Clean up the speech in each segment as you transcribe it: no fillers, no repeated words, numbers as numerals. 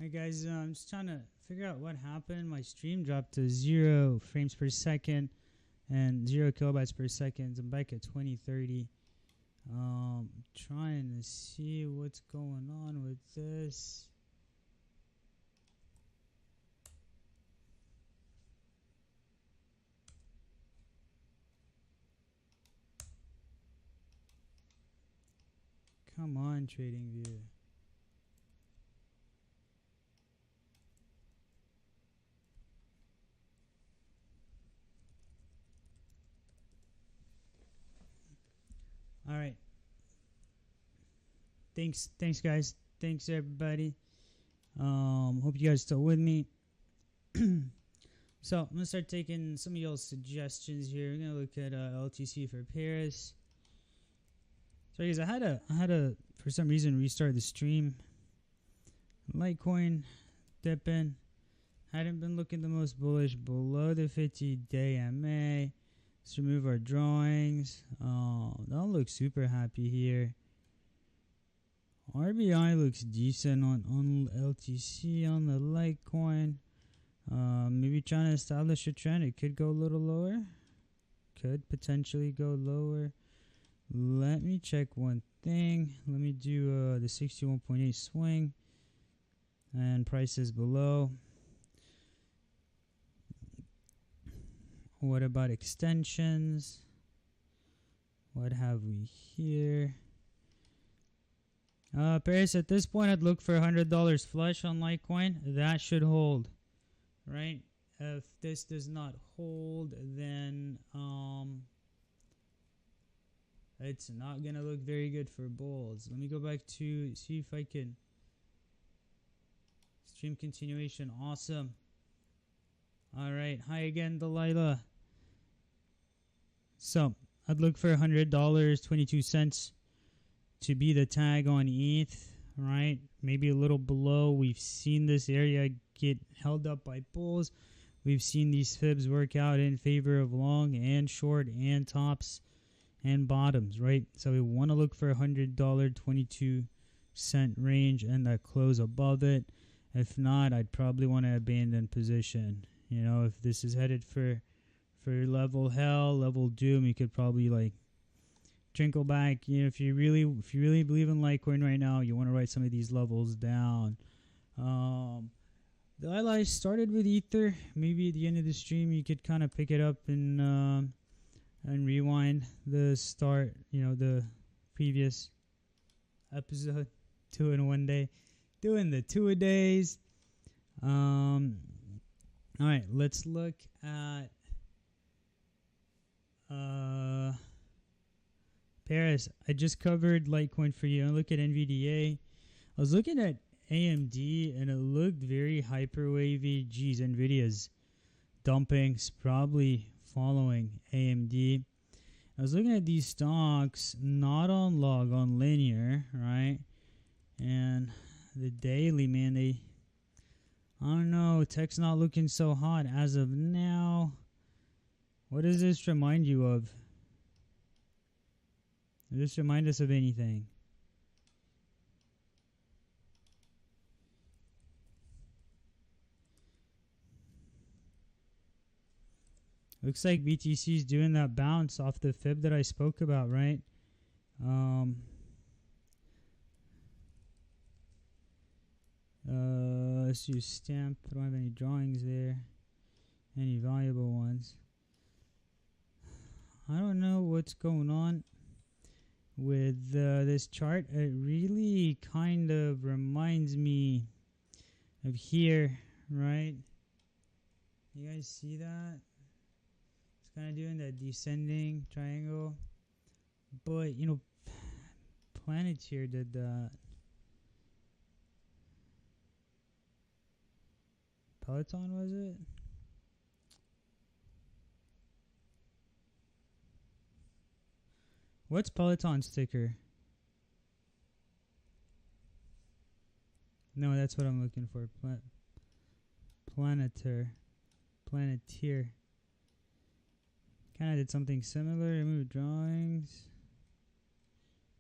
Hi guys, I'm just trying to figure out what happened. My stream dropped to 0 frames per second and 0 kilobytes per second. I'm back at 2030. Trying to see what's going on with this. Come on, TradingView. All right. Thanks guys. Thanks everybody. Hope you guys still with me. So I'm gonna start taking some of y'all's suggestions here. We're gonna look at LTC for Paris. Sorry guys, I had to for some reason restart the stream. Litecoin dipping. Hadn't been looking the most bullish below the 50-day MA. Let's remove our drawings. Don't look super happy here. RBI looks decent on LTC, on the Litecoin. Maybe trying to establish a trend. It could go a little lower. Could potentially go lower. Let me check one thing. Let me do the 61.8 swing. And prices below. What about extensions? What have we here? Paris, at this point, I'd look for $100 flush on Litecoin. That should hold, right? If this does not hold, then it's not gonna look very good for bulls. Let me go back to see if I can stream continuation. Awesome. All right. Hi again, Delilah. So I'd look for $100, 22 cents to be the tag on ETH, right? Maybe a little below. We've seen this area get held up by bulls. We've seen these fibs work out in favor of long and short and tops and bottoms, right? So we want to look for $100, 22 cent range and that close above it. If not, I'd probably want to abandon position. You know, if this is headed for level hell, level doom, you could probably like trickle back. You know, if you really believe in Litecoin right now, you want to write some of these levels down. The highlight started with Ether. Maybe at the end of the stream, you could kind of pick it up and rewind the start. You know, the previous episode, 2 in 1 day, doing the 2 a days. All right, let's look at Paris. I just covered Litecoin for you. I look at NVDA. I was looking at AMD and it looked very hyper wavy. Geez, NVIDIA's dumping, probably following AMD. I was looking at these stocks, not on log, on linear, right? And the daily, man, I don't know, tech's not looking so hot as of now. What does this remind you of? Does this remind us of anything? Looks like BTC is doing that bounce off the fib that I spoke about, right? Let's use stamp. I don't have any drawings there. Any valuable ones. I don't know what's going on with this chart. It really kind of reminds me of here, right? You guys see that? It's kind of doing that descending triangle. But, you know, Planeteer did that. Peloton, was it? What's Peloton's ticker? No, that's what I'm looking for. Planeteer. Kind of did something similar. Remove drawings.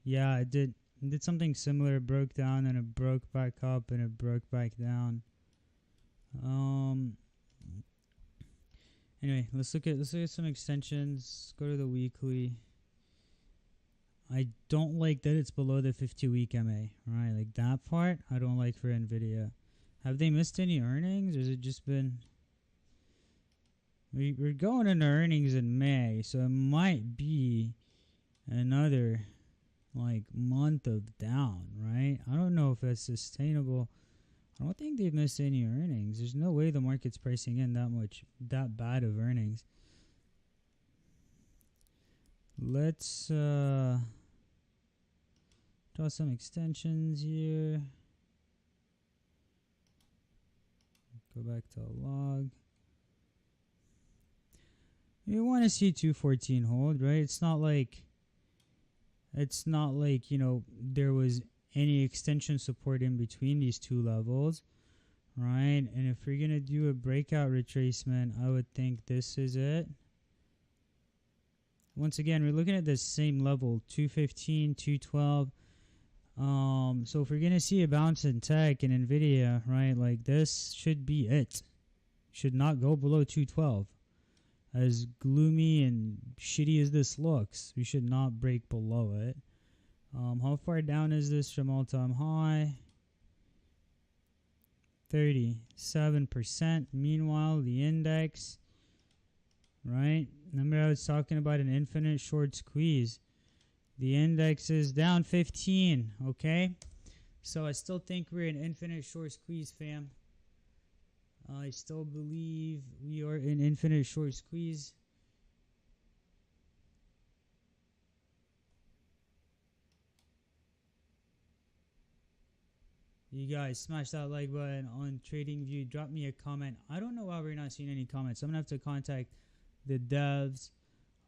Yeah, it did. did something similar. It broke down and it broke back up and it broke back down. Anyway, let's look at some extensions. Go to the weekly. I don't like that it's below the 50-week MA, right? Like that part, I don't like for Nvidia. Have they missed any earnings, or has it just been? We're going into earnings in May, so it might be another like month of down, right? I don't know if that's sustainable. I don't think they've missed any earnings. There's no way the market's pricing in that bad of earnings. Let's draw some extensions here. Go back to a log. You want to see 214 hold, right? It's not like you know there was any extension support in between these two levels, right? And if we're gonna do a breakout retracement, I would think this is it. Once again, we're looking at the same level, 215, 212. So if we're gonna see a bounce in tech and Nvidia, right, like this should be it. Should not go below 212. As gloomy and shitty as this looks, we should not break below it. How far down is this from all-time high? 37%. Meanwhile, the index, right? Remember I was talking about an infinite short squeeze. The index is down 15, okay? So I still think we're in infinite short squeeze, fam. I still believe we are in infinite short squeeze. You guys smash that like button on TradingView. Drop me a comment. I don't know why we're not seeing any comments. I'm gonna have to contact the devs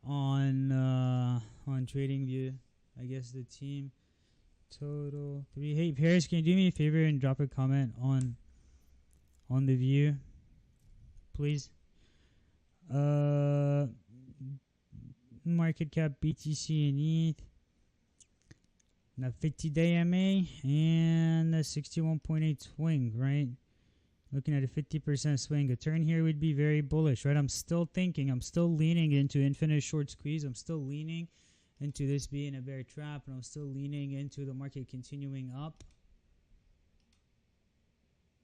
on TradingView. I guess the team. Total 3. Hey Paris, can you do me a favor and drop a comment on the view, please? Market cap, BTC and ETH. The 50-day MA and the 61.8 swing, right? Looking at a 50% swing. A turn here would be very bullish, right? I'm still leaning into infinite short squeeze. I'm still leaning into this being a bear trap, and I'm still leaning into the market continuing up.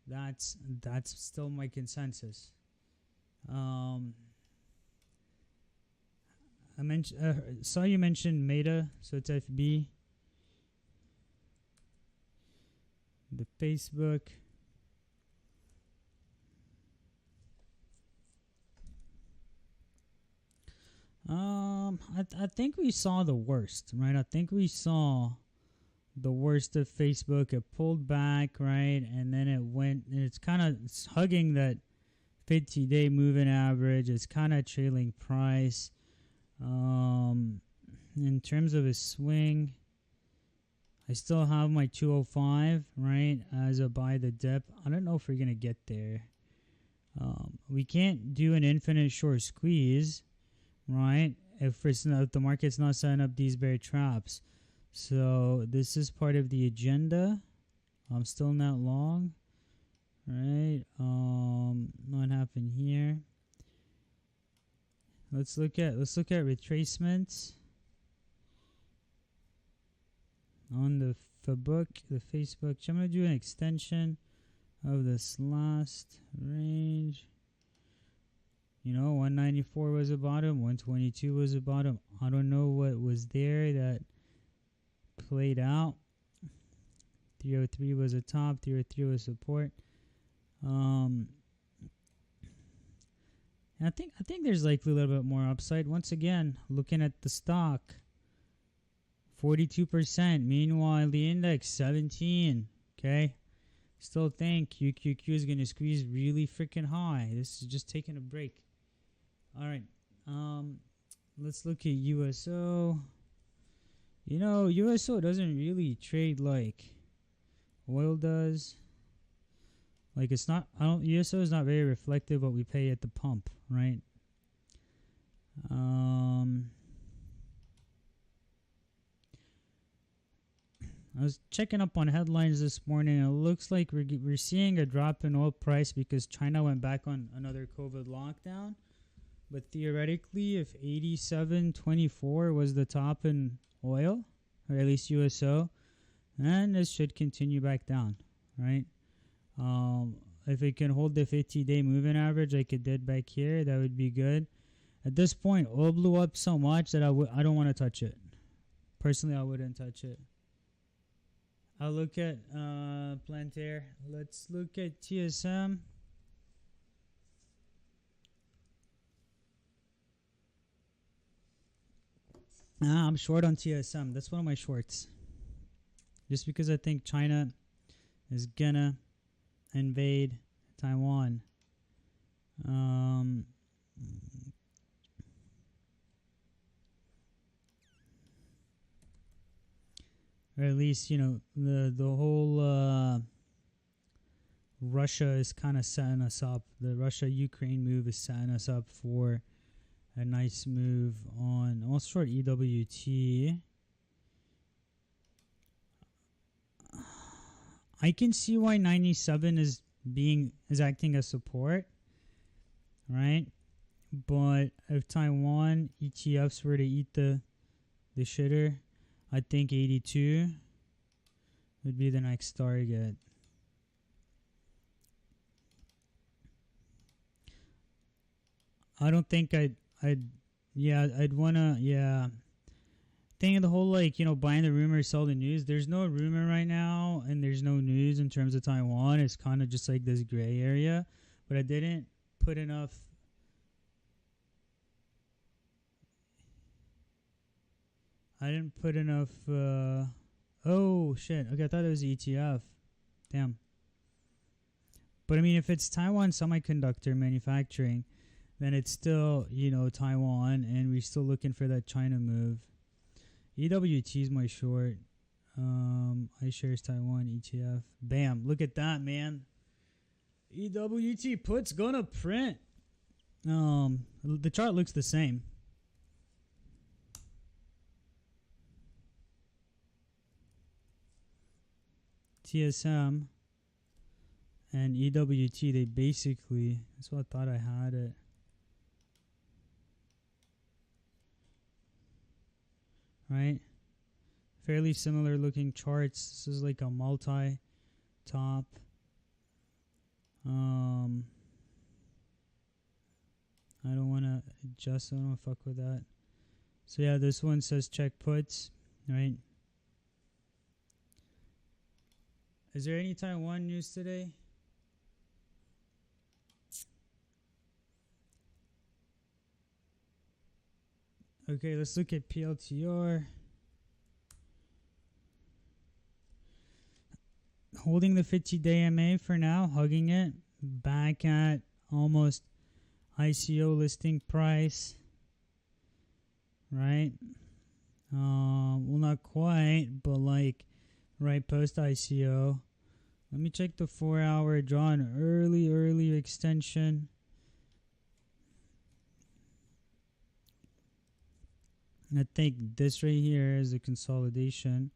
That's still my consensus. I saw you mentioned Meta, so it's FB. The Facebook. I think we saw the worst, right? I think we saw the worst of Facebook. It pulled back, right? And then it went, and it's hugging that 50-day moving average. It's kind of trailing price. In terms of a swing, I still have my 205, right, as a buy the dip. I don't know if we're going to get there. We can't do an infinite short squeeze, right, if the market's not setting up these bear traps. So this is part of the agenda. I'm still not long, right? What happened here? Let's look at retracements on the Facebook. So I'm gonna do an extension of this last range. 194 was a bottom, 122 was a bottom. I don't know what was there that played out. 303 was a top, 303 was support. I think there's likely a little bit more upside. Once again, looking at the stock, 42%. Meanwhile, the index 17. Okay, still think QQQ is going to squeeze really freaking high. This is just taking a break. All right, let's look at USO. USO doesn't really trade like oil does. Like USO is not very reflective of what we pay at the pump, right? I was checking up on headlines this morning. And it looks like we're seeing a drop in oil price because China went back on another COVID lockdown. But theoretically, if 87.24 was the top in oil, or at least USO, then this should continue back down, right? If it can hold the 50-day moving average like it did back here, that would be good. At this point, oil blew up so much that I don't want to touch it. Personally, I wouldn't touch it. I'll look at Plantair. Let's look at TSM. I'm short on TSM. That's one of my shorts. Just because I think China is gonna invade Taiwan. Or at least, you know, the whole Russia is kind of setting us up. The Russia-Ukraine move is setting us up for a nice move on. I'll short EWT. I can see why 97 is acting as support, right? But if Taiwan ETFs were to eat the shitter, I think 82 would be the next target. I don't think I'd wanna, Thing of the whole, like, you know, buying the rumor, sell the news. There's no rumor right now, and there's no news in terms of Taiwan. It's kind of just like this gray area. But I didn't put enough. Oh shit! Okay, I thought it was ETF. Damn. But I mean, if it's Taiwan Semiconductor Manufacturing, then it's still, you know, Taiwan, and we're still looking for that China move. EWT is my short. iShares Taiwan ETF. Bam! Look at that, man. EWT put's gonna print. The chart looks the same. TSM and EWT, they basically, that's what I thought I had it. Right? Fairly similar looking charts. This is like a multi-top. I don't want to adjust. I don't want to fuck with that. So yeah, this one says check puts, right? Is there any Taiwan news today? Okay, let's look at PLTR. Holding the 50-day MA for now, hugging it. Back at almost ICO listing price. Right? Well, not quite, but like right post ICO. Let me check the 4-hour, draw an early extension. I think this right here is a consolidation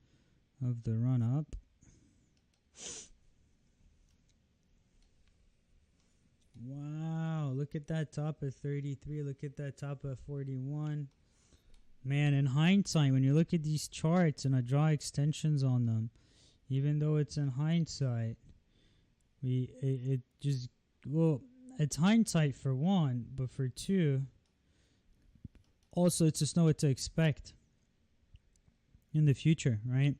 of the run up. Wow, look at that top of 33. Look at that top of 41. Man, in hindsight, when you look at these charts and I draw extensions on them, even though it's in hindsight, it's hindsight for one, but for two, also it's just know what to expect in the future, right?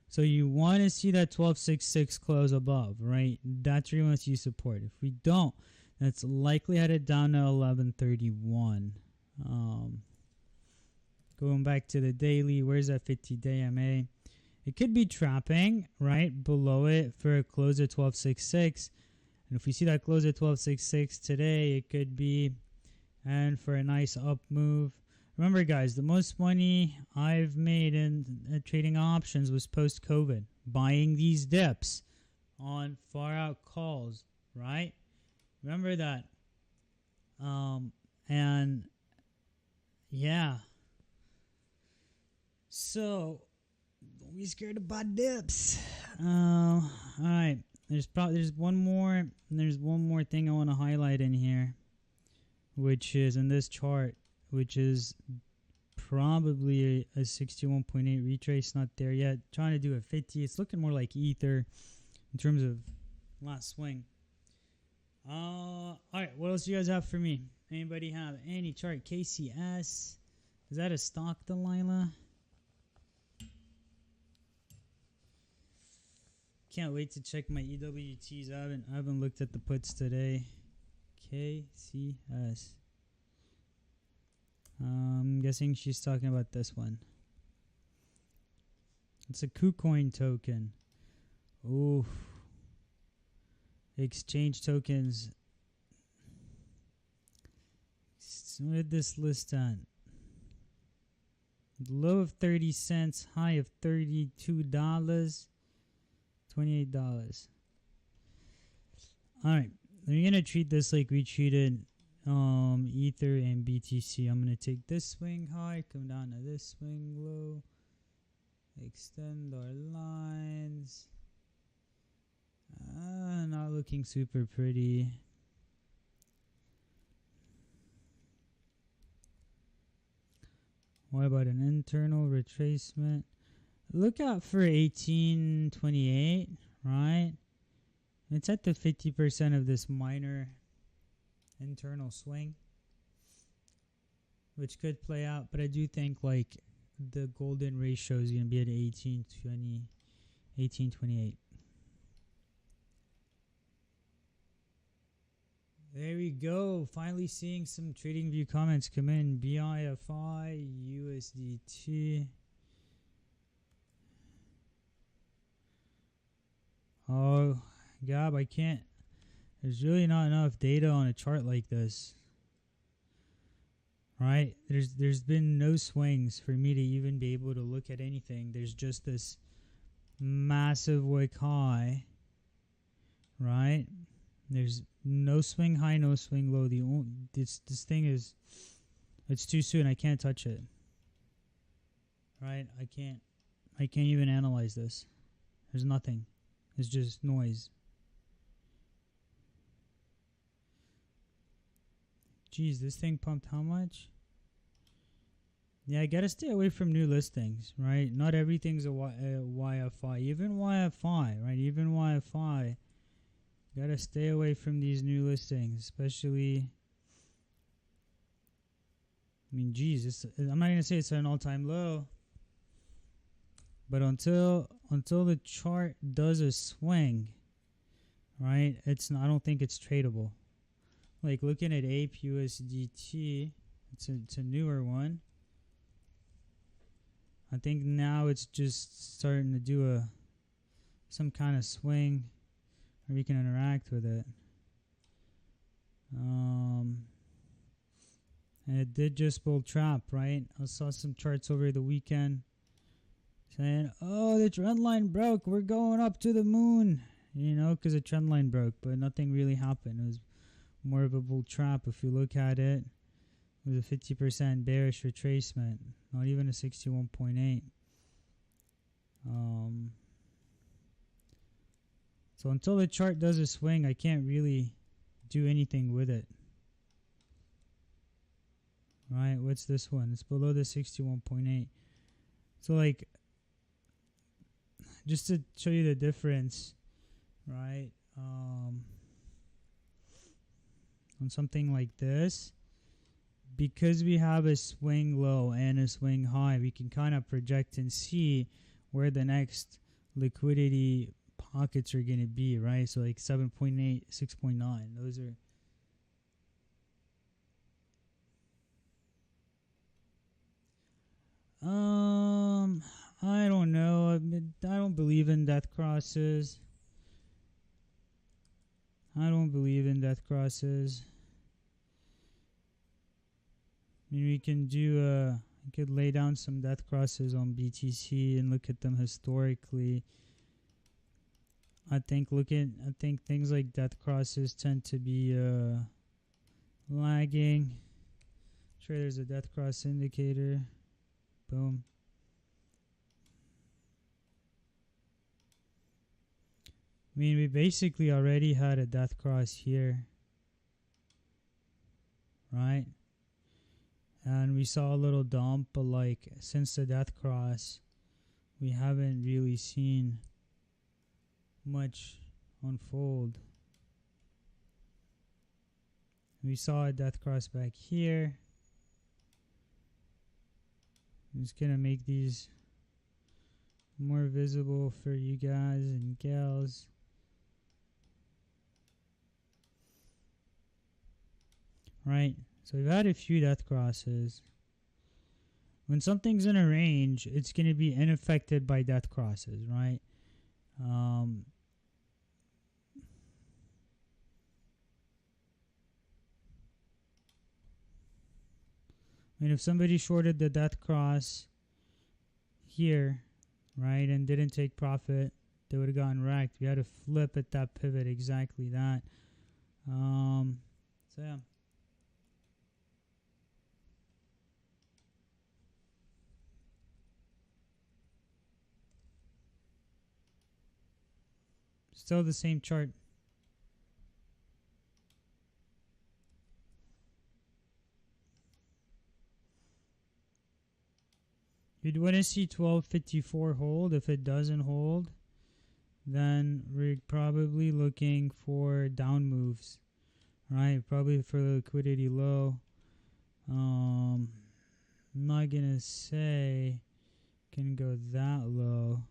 So you want to see that 1266 close above, right? That's where you want to see support. If we don't, that's likely headed down to 1131. Going back to the daily, where's that 50-day MA? It could be trapping right below it for a close at 1266. And if we see that close at 1266 today, it could be, and for a nice up move. Remember, guys, the most money I've made in trading options was post-COVID, buying these dips on far-out calls, right? Remember that. And, yeah. So, Don't be scared about dips. All right. There's one more. There's one more thing I want to highlight in here, which is in this chart, which is probably a 61.8 retrace. Not there yet. Trying to do a 50. It's looking more like ether in terms of last swing. All right. What else do you guys have for me? Anybody have any chart? KCS. Is that a stock, Delilah? Can't wait to check my EWTs. I haven't looked at the puts today. KCS. I'm guessing she's talking about this one. It's a KuCoin token. Ooh. Exchange tokens. What did this list at? Low of 30 cents, high of $32, $28. Alright, we're gonna treat this like we treated Ether and BTC. I'm gonna take this swing high, come down to this swing low, extend our lines. Not looking super pretty. What about an internal retracement? Look out for 1828, right? It's at the 50% of this minor internal swing, which could play out, but I do think like the golden ratio is going to be at 1820, 1828. There we go. Finally seeing some TradingView comments come in. BIFI, USDT. Oh, Gab, I can't. There's really not enough data on a chart like this. Right? There's been no swings for me to even be able to look at anything. There's just this massive wick high. Right? There's no swing high, no swing low. This thing is, it's too soon. I can't touch it. Right? I can't even analyze this. There's nothing. It's just noise. Jeez, this thing pumped how much? Yeah, I gotta stay away from new listings, right? Not everything's a YFI. Even YFI, right? Even YFI. Gotta stay away from these new listings, especially. I mean, geez, I'm not gonna say it's an all-time low, but until the chart does a swing, right? I don't think it's tradable. Like looking at APE USDT, it's a newer one. I think now it's just starting to do some kind of swing. Or we can interact with it. And it did just bull trap, right? I saw some charts over the weekend saying, oh, the trend line broke. We're going up to the moon. You know, because the trend line broke, but nothing really happened. It was more of a bull trap. If you look at it, it was a 50% bearish retracement. Not even a 61.8. So until the chart does a swing, I can't really do anything with it. Right, what's this one? It's below the 61.8. So like, just to show you the difference, right? On something like this, because we have a swing low and a swing high, we can kind of project and see where the next liquidity pockets are going to be, right? So like 7.8, 6.9. Those are I don't know. I don't believe in death crosses. I don't believe in death crosses. I mean, we could lay down some death crosses on BTC and look at them historically. I think things like death crosses tend to be lagging. Sure, there's a death cross indicator. Boom. I mean, we basically already had a death cross here, right? And we saw a little dump, but like since the death cross, we haven't really seen much unfold. We saw a death cross back here. I'm just gonna make these more visible for you guys and gals. Right, so we've had a few death crosses. When something's in a range, it's going to be unaffected by death crosses, right? I mean, if somebody shorted the death cross here, right, and didn't take profit, they would have gotten wrecked. We had to flip at that pivot, exactly that. So yeah. Still the same chart. You'd want to see 1254 hold. If it doesn't hold, then we're probably looking for down moves, right? Probably for the liquidity low. I'm not gonna say can go that low,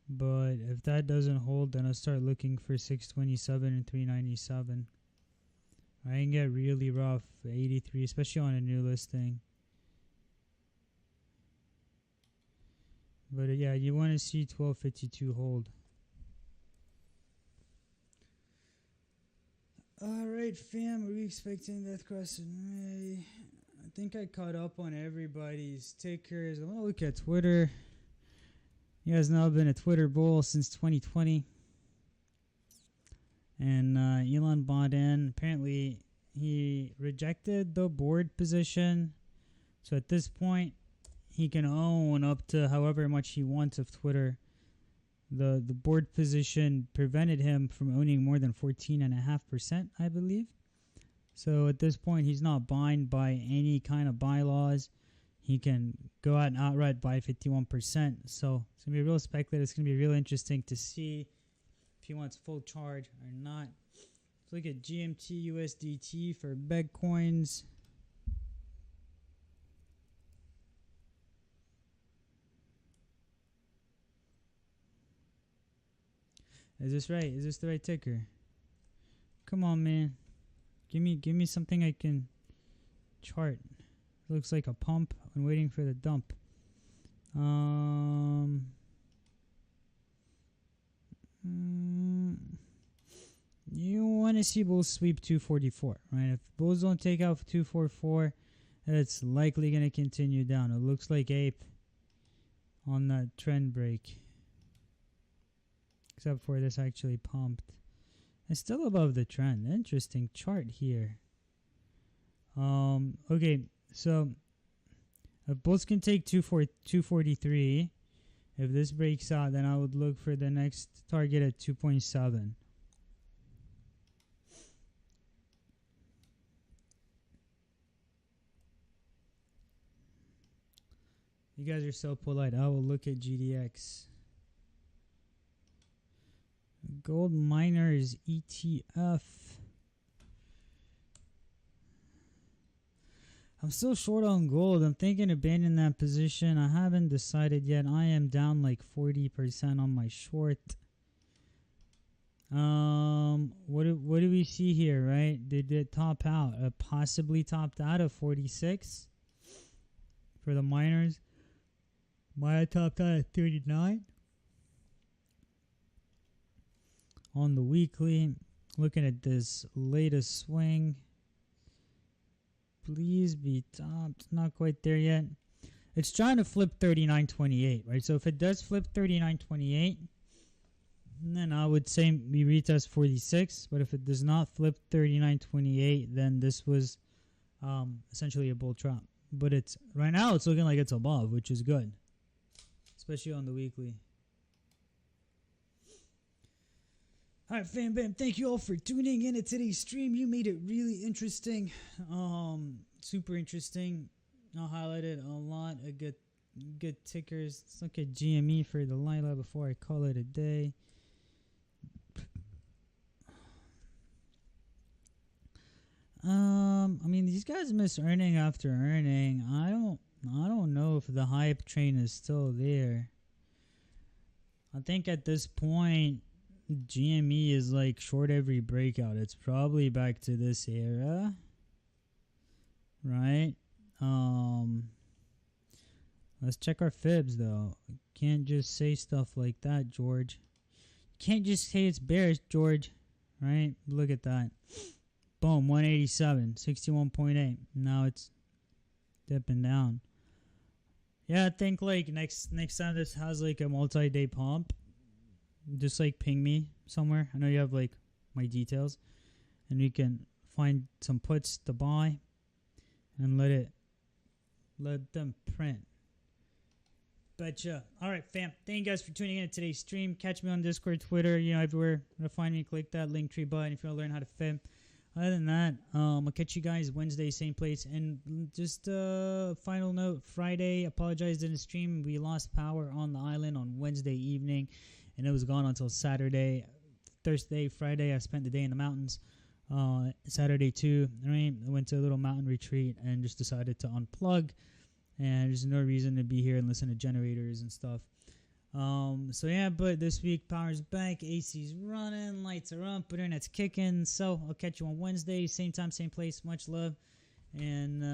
but if that doesn't hold, then I'll start looking for 627 and 397. I can get really rough 83, especially on a new listing. But yeah, you want to see 1252 hold. Alright, fam, are we expecting death cross in May? I think I caught up on everybody's tickers. I want to look at Twitter. You guys know I've been a Twitter bull since 2020. And Elon bought in. Apparently, he rejected the board position. So at this point, he can own up to however much he wants of Twitter. The board position prevented him from owning more than 14.5%, I believe. So at this point, he's not bound by any kind of bylaws. He can go out and outright buy 51%. So it's going to be real speculative. It's going to be real interesting to see if he wants full charge or not. Let's look at GMT USDT for Beg coins. Is this right? Is this the right ticker? Come on, man. Give me something I can chart. Looks like a pump. I'm waiting for the dump. You want to see bulls sweep 244, right? If bulls don't take out 244, it's likely going to continue down. It looks like ape on that trend break. Except for this actually pumped. It's still above the trend. Interesting chart here. Okay, so if bulls can take 243, if this breaks out, then I would look for the next target at 2.7. You guys are so polite. I will look at GDX. Gold miners ETF. I'm still short on gold. I'm thinking of abandoning that position. I haven't decided yet. I am down like 40% on my short. What do we see here, right? Did it top out? Possibly topped out of 46 for the miners. Maya topped out at 39. On the weekly, looking at this latest swing. Please be topped. Not quite there yet. It's trying to flip 39.28, right? So if it does flip 39.28, then I would say we retest 46. But if it does not flip 39.28, then this was essentially a bull trap. But it's right now it's looking like it's above, which is good, especially on the weekly. All right, fam bam, thank you all for tuning in to today's stream. You made it really interesting, super interesting. I highlighted a lot of good tickers. Let's look at GME for the Lila before I call it a day. I mean, these guys miss earning after earning. I don't know if the hype train is still there. I think at this point, GME is like short every breakout. It's probably back to this era, right? Let's check our fibs though. Can't just say stuff like that, George. Can't just say it's bearish, George. Right? Look at that. Boom, 187, 61.8. Now it's dipping down. Yeah, I think like next time this has like a multi-day pump, just like ping me somewhere. I know you have like my details, and we can find some puts to buy and let them print. Betcha. All right, fam. Thank you guys for tuning in to today's stream. Catch me on Discord, Twitter, everywhere. To find me, click that link tree button if you want to learn how to fib. Other than that, I'll catch you guys Wednesday, same place. And just final note, Friday, apologize, didn't stream. We lost power on the island on Wednesday evening, and it was gone until Saturday. Thursday, Friday, I spent the day in the mountains. Saturday too, I went to a little mountain retreat and just decided to unplug. And there's no reason to be here and listen to generators and stuff. So yeah, but this week power's back, AC's running, lights are up, internet's kicking. So I'll catch you on Wednesday, same time, same place. Much love, and